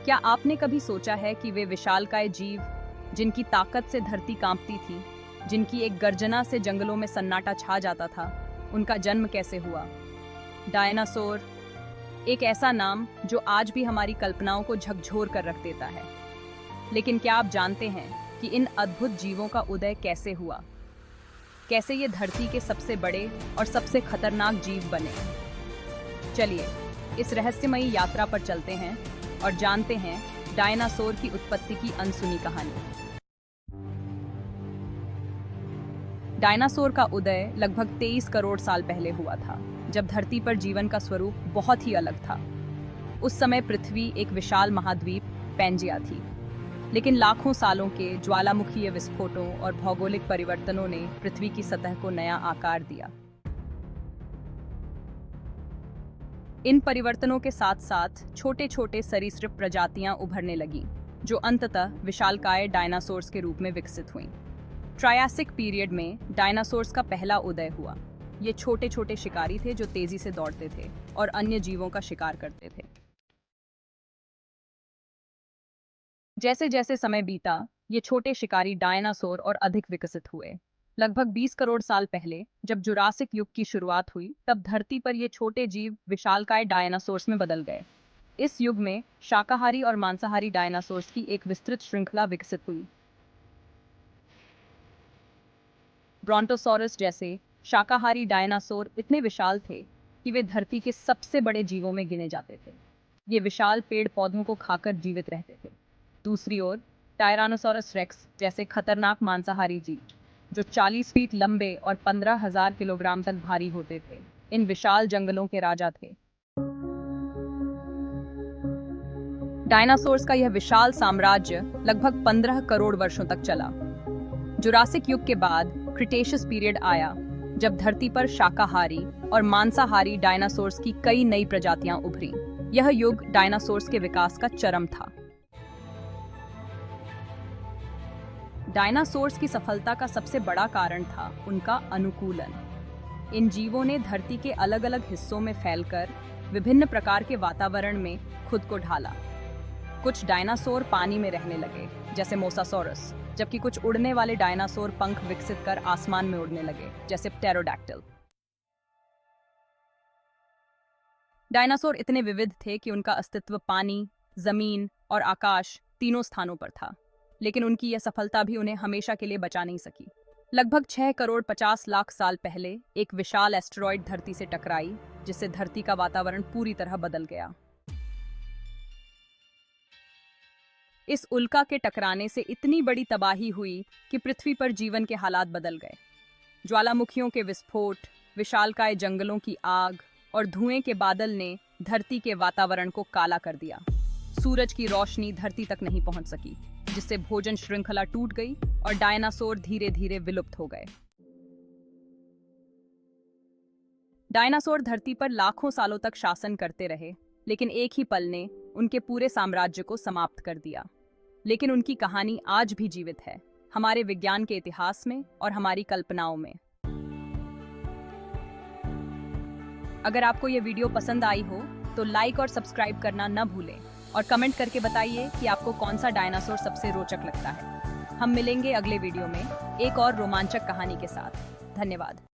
क्या आपने कभी सोचा है कि वे विशालकाय जीव, जिनकी ताकत से धरती कांपती थी, जिनकी एक गर्जना से जंगलों में सन्नाटा छा जाता था, उनका जन्म कैसे हुआ? डायनासोर, एक ऐसा नाम जो आज भी हमारी कल्पनाओं को झकझोर कर रख देता है। लेकिन क्या आप जानते हैं कि इन अद्भुत जीवों का उदय कैसे हुआ? कैसे ये धरती के सबसे बड़े और सबसे खतरनाक जीव बने? चलिए इस रहस्यमयी यात्रा पर चलते हैं और जानते हैं डायनासोर की उत्पत्ति की अनसुनी कहानी। डायनासोर का उदय लगभग 23 करोड़ साल पहले हुआ था, जब धरती पर जीवन का स्वरूप बहुत ही अलग था। उस समय पृथ्वी एक विशाल महाद्वीप पैंजिया थी, लेकिन लाखों सालों के ज्वालामुखीय विस्फोटों और भौगोलिक परिवर्तनों ने पृथ्वी की सतह को नया आकार दिया। इन परिवर्तनों के साथ साथ छोटे छोटे सरीसृप प्रजातियां उभरने लगीं, जो अंततः विशालकाय डायनासोर्स के रूप में विकसित हुईं। ट्रायासिक पीरियड में डायनासोर्स का पहला उदय हुआ। ये छोटे छोटे शिकारी थे जो तेजी से दौड़ते थे और अन्य जीवों का शिकार करते थे। जैसे जैसे समय बीता, ये छोटे शिकारी डायनासोर और अधिक विकसित हुए। लगभग 20 करोड़ साल पहले जब जुरासिक युग की शुरुआत हुई, तब धरती पर ये छोटे जीव विशालकाय डायनासोर्स में बदल गए। इस युग में शाकाहारी और मांसाहारी डायनासोर्स की एक विस्तृत श्रृंखला विकसित हुई। ब्रोंटोसॉरस जैसे शाकाहारी डायनासोर इतने विशाल थे कि वे धरती के सबसे बड़े जीवों में गिने जाते थे। ये विशाल पेड़ पौधों को खाकर जीवित रहते थे। दूसरी ओर टायरानोसोरस रेक्स जैसे खतरनाक मांसाहारी जीव, जो 40 फीट लंबे और 15,000 किलोग्राम तक भारी होते थे, इन विशाल जंगलों के राजा थे। डायनासोर्स का यह विशाल साम्राज्य लगभग 15 करोड़ वर्षों तक चला। जुरासिक युग के बाद क्रिटेशियस पीरियड आया, जब धरती पर शाकाहारी और मांसाहारी डायनासोर्स की कई नई प्रजातियां उभरी। यह युग डायनासोर्स के विकास का चरम था। डायनासोर्स की सफलता का सबसे बड़ा कारण था उनका अनुकूलन। इन जीवों ने धरती के अलग अलग हिस्सों में फैलकर विभिन्न प्रकार के वातावरण में खुद को ढाला। कुछ डायनासोर पानी में रहने लगे, जैसे मोसासोरस, जबकि कुछ उड़ने वाले डायनासोर पंख विकसित कर आसमान में उड़ने लगे, जैसे प्टेरोडैक्टिल। डायनासोर इतने विविध थे कि उनका अस्तित्व पानी, जमीन और आकाश तीनों स्थानों पर था। लेकिन उनकी यह सफलता भी उन्हें हमेशा के लिए बचा नहीं सकी। लगभग 6 करोड़ 50 लाख साल पहले एक विशाल एस्टेरॉयड धरती से टकराई, जिससे धरती का वातावरण पूरी तरह बदल गया। इस उल्का के टकराने से इतनी बड़ी तबाही हुई कि पृथ्वी पर जीवन के हालात बदल गए। ज्वालामुखियों के विस्फोट, विशालकाय जंगलों की आग और धुएं के बादल ने धरती के वातावरण को काला कर दिया। सूरज की रोशनी धरती तक नहीं पहुंच सकी, जिससे भोजन श्रृंखला टूट गई और डायनासोर धीरे धीरे विलुप्त हो गए। डायनासोर धरती पर लाखों सालों तक शासन करते रहे, लेकिन एक ही पल ने उनके पूरे साम्राज्य को समाप्त कर दिया। लेकिन उनकी कहानी आज भी जीवित है, हमारे विज्ञान के इतिहास में और हमारी कल्पनाओं में। अगर आपको यह वीडियो पसंद आई हो तो लाइक और सब्सक्राइब करना न भूलें और कमेंट करके बताइए कि आपको कौन सा डायनासोर सबसे रोचक लगता है। हम मिलेंगे अगले वीडियो में एक और रोमांचक कहानी के साथ। धन्यवाद।